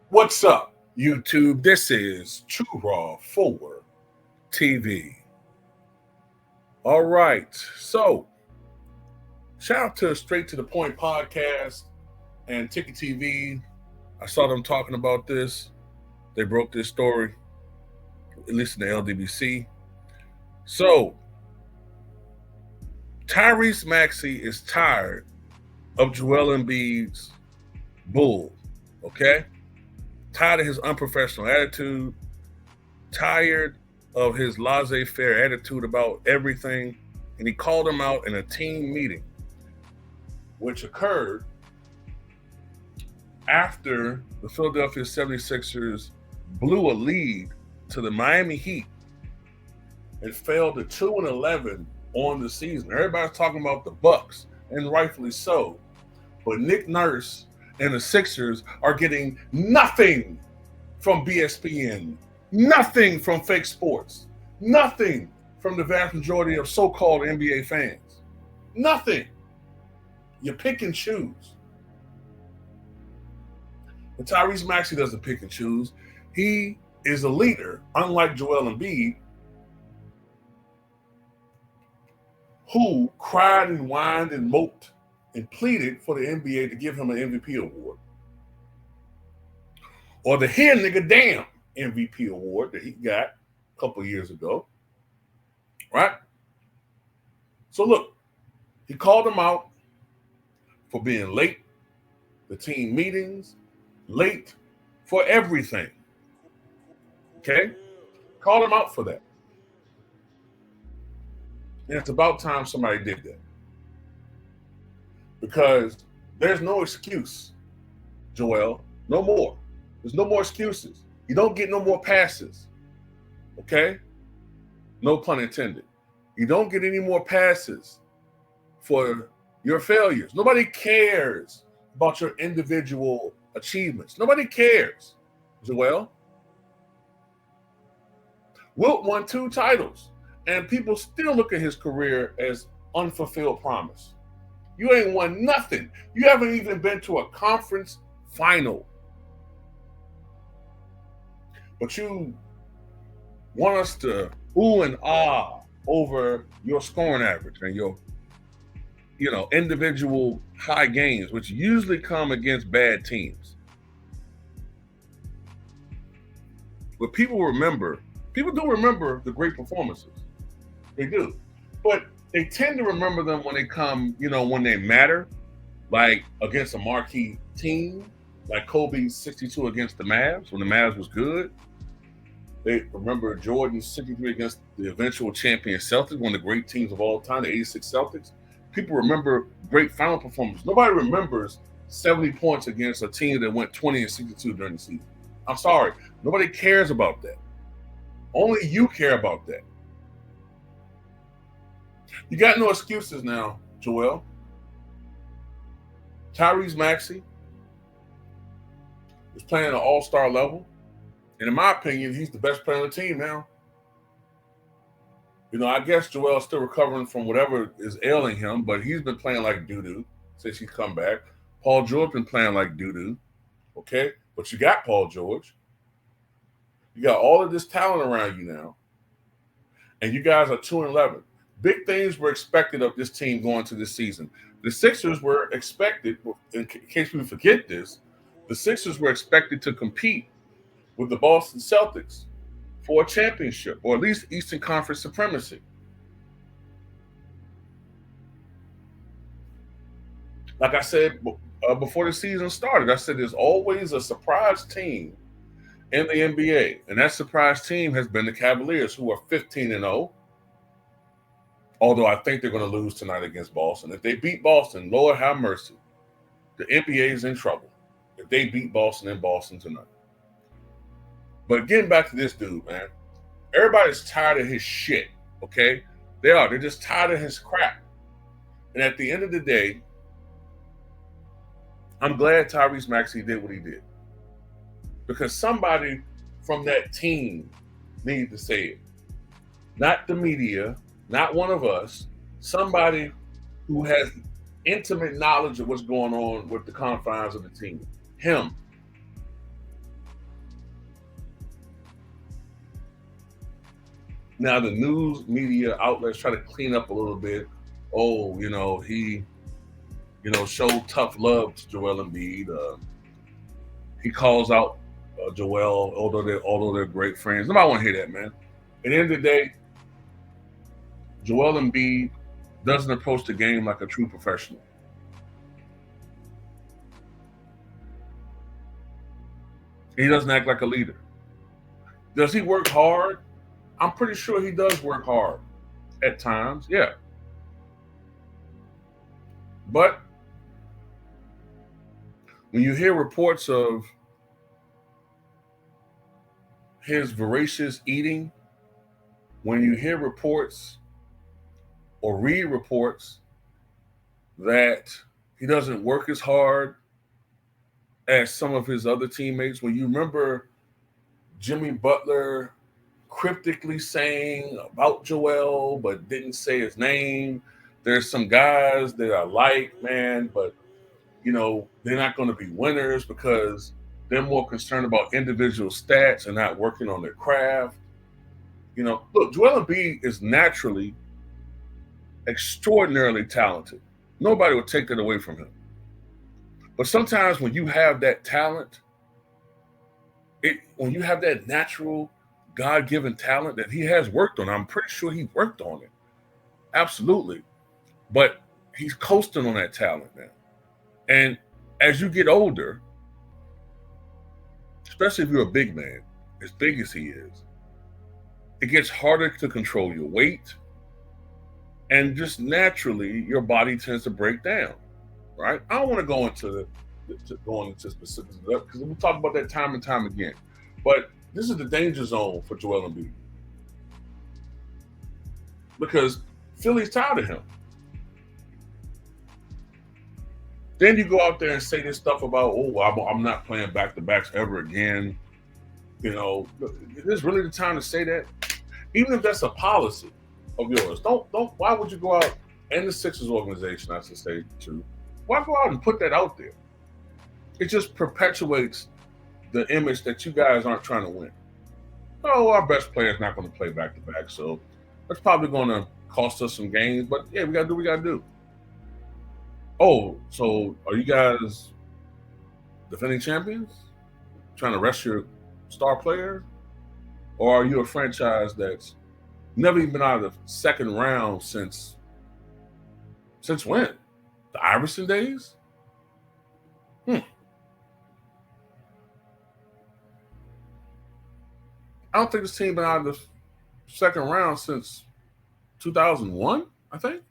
What's up, YouTube? This is True Raw 4 TV. All right, so shout out to Straight to the Point podcast and Ticket TV. I saw them talking about this. They broke this story, at least in the LDBC. So Tyrese Maxey is tired of Joel Embiid's bull, okay? Tired of his unprofessional attitude, tired of his laissez-faire attitude about everything, and he called him out in a team meeting, which occurred after the Philadelphia 76ers blew a lead to the Miami Heat and fell to 2-11 on the season. Everybody's talking about the Bucks, and rightfully so, but Nick Nurse and the Sixers are getting nothing from BSPN, nothing from fake sports, nothing from the vast majority of so-called NBA fans. Nothing. You pick and choose. But Tyrese Maxey doesn't pick and choose. He is a leader, unlike Joel Embiid, who cried and whined and moped and pleaded for the NBA to give him an MVP award. Or the here nigga damn MVP award that he got a couple years ago. Right? So look, he called him out for being late, the team meetings, late for everything. Okay? Called him out for that. And it's about time somebody did that. Because there's no excuse, Joel. No more. There's no more excuses. You don't get no more passes. Okay? No pun intended. You don't get any more passes for your failures. Nobody cares about your individual achievements. Nobody cares, Joel. Wilt won 2 titles, and people still look at his career as unfulfilled promise. You ain't won nothing. You haven't even been to a conference final. But you want us to ooh and ah over your scoring average and your, individual high gains, which usually come against bad teams. But people do remember the great performances. They do. But they tend to remember them when they come, when they matter, like against a marquee team, like Kobe's 62 against the Mavs, when the Mavs was good. They remember Jordan's 63 against the eventual champion Celtics, one of the great teams of all time, the 86 Celtics. People remember great final performances. Nobody remembers 70 points against a team that went 20-62 during the season. I'm sorry. Nobody cares about that. Only you care about that. You got no excuses now, Joel. Tyrese Maxey is playing at an all-star level. And in my opinion, he's the best player on the team now. I guess Joel's still recovering from whatever is ailing him, but he's been playing like doo-doo since he's come back. Paul George been playing like doo-doo, okay? But you got Paul George. You got all of this talent around you now. And you guys are 2-11. Big things were expected of this team going to this season. The Sixers were expected, in case we forget this, the Sixers were expected to compete with the Boston Celtics for a championship, or at least Eastern Conference supremacy. Like I said before the season started, I said there's always a surprise team in the NBA, and that surprise team has been the Cavaliers, who are 15-0. Although I think they're going to lose tonight against Boston. If they beat Boston, Lord have mercy, the NBA is in trouble if they beat Boston in Boston tonight. But getting back to this dude, man, everybody's tired of his shit, okay? They are. They're just tired of his crap. And at the end of the day, I'm glad Tyrese Maxey did what he did. Because somebody from that team needed to say it. Not the media, not one of us, somebody who has intimate knowledge of what's going on with the confines of the team. Him. Now the news media outlets try to clean up a little bit. Oh, he, showed tough love to Joel Embiid. He calls out Joel, although they're great friends. Nobody want to hear that, man. At the end of the day, Joel Embiid doesn't approach the game like a true professional. He doesn't act like a leader. Does he work hard? I'm pretty sure he does work hard at times, yeah. But when you hear reports of his voracious eating, when you hear reports or read reports that he doesn't work as hard as some of his other teammates, when you remember Jimmy Butler cryptically saying about Joel but didn't say his name, there's some guys that are like, man, but they're not going to be winners because they're more concerned about individual stats and not working on their craft. Look, Joel Embiid is naturally extraordinarily talented. Nobody will take that away from him. But sometimes when you have that talent, when you have that natural God-given talent that he has worked on, I'm pretty sure he worked on it. Absolutely. But he's coasting on that talent now. And as you get older, especially if you're a big man, as big as he is, it gets harder to control your weight. And just naturally, your body tends to break down, right? I don't want to go into specifics because we talk about that time and time again. But this is the danger zone for Joel Embiid because Philly's tired of him. Then you go out there and say this stuff about, I'm not playing back-to-backs ever again. Is this really the time to say that? Even if that's a policy of yours, don't. Why would you go out, and the Sixers organization, I should say too, why go out and put that out there? It just perpetuates the image that you guys aren't trying to win. Oh, our best player is not going to play back-to-back, so that's probably going to cost us some games. But yeah, we got to do what we got to do. Oh, so are you guys defending champions? Trying to rest your star player? Or are you a franchise that's never even been out of the second round since when? The Iverson days? I don't think this team been out of the second round since 2001, I think.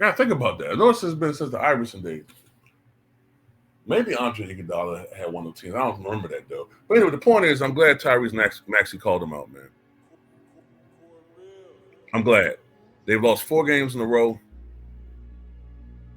Yeah, think about that. I know it's been since the Iverson days. Maybe Andre Iguodala had one of the teams. I don't remember that, though. But anyway, the point is, I'm glad Tyrese Maxey called him out, man. I'm glad. They've lost 4 games in a row.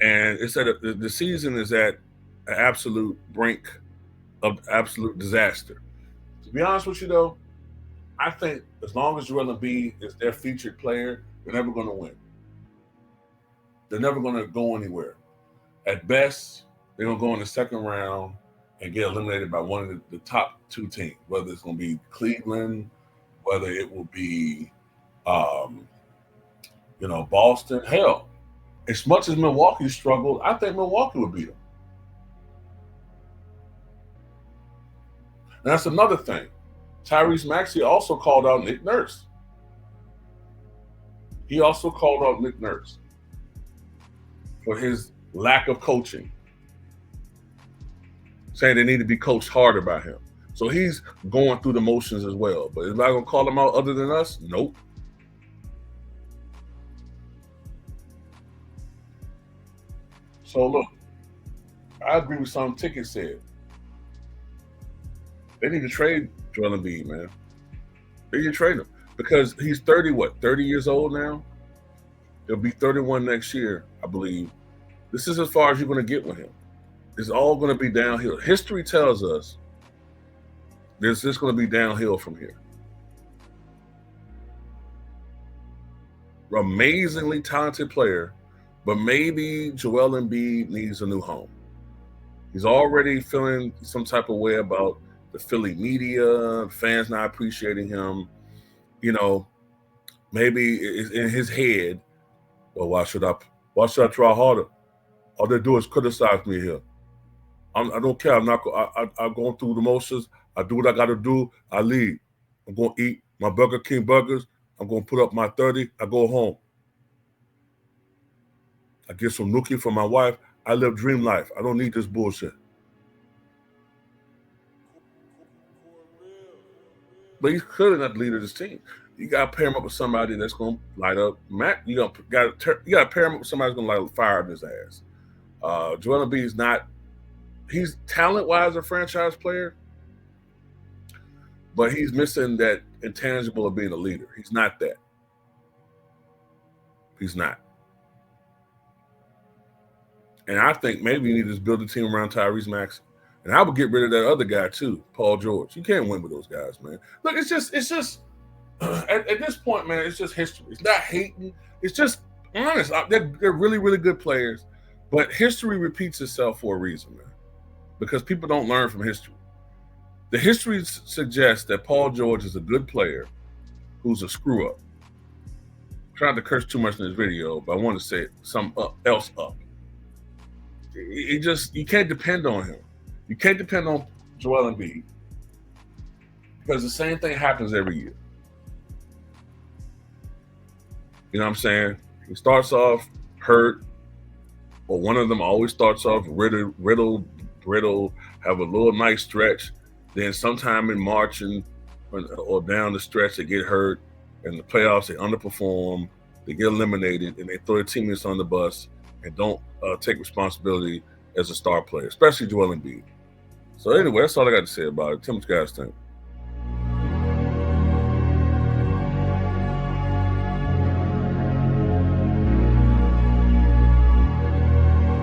And it's at the season is at an absolute brink of absolute disaster. To be honest with you, though, I think as long as Joel Embiid is their featured player, they're never going to win. They're never going to go anywhere. At best, they're going to go in the second round and get eliminated by one of the top 2 teams, whether it's going to be Cleveland, whether it will be, Boston. Hell, as much as Milwaukee struggled, I think Milwaukee would beat them. And that's another thing. Tyrese Maxey also called out Nick Nurse. He also called out Nick Nurse for his lack of coaching, saying they need to be coached harder by him. So he's going through the motions as well. But is anybody going to call him out other than us? Nope. So look, I agree with something Ticket said. They need to trade Joel Embiid, man. They need to trade him. because he's 30 years old now? He'll be 31 next year, I believe. This is as far as you're going to get with him. It's all going to be downhill. History tells us there's just going to be downhill from here. Amazingly talented player, but maybe Joel Embiid needs a new home. He's already feeling some type of way about the Philly media, fans not appreciating him. You know, maybe it's in his head, well, why should I try harder? All they do is criticize me here. I don't care. I'm going through the motions. I do what I got to do. I leave. I'm going to eat my Burger King burgers. I'm going to put up my 30. I go home. I get some nookie from my wife. I live dream life. I don't need this bullshit. But he's clearly not the leader of this team. You got to pair him up with somebody that's going to light up. You got to pair him up with somebody that's going to light a fire in his ass. Joel Embiid is not. He's talent-wise a franchise player, but he's missing that intangible of being a leader. He's not that. He's not. And I think maybe you need to build a team around Tyrese Maxey. And I would get rid of that other guy too, Paul George. You can't win with those guys, man. Look, it's just at this point, man, it's just history. It's not hating. It's just honest. They're really, really good players. But history repeats itself for a reason, man. Because people don't learn from history. The history suggests that Paul George is a good player who's a screw up. Tried to curse too much in this video, but I want to say something else up. You can't depend on him. You can't depend on Joel Embiid because the same thing happens every year. You know what I'm saying? He starts off hurt, or one of them always starts off riddled, have a little nice stretch. Then sometime in March or down the stretch, they get hurt. In the playoffs, they underperform. They get eliminated, and they throw their teammates on the bus and don't take responsibility as a star player, especially Joel Embiid. So anyway, that's all I got to say about it. Tell me what you guys think.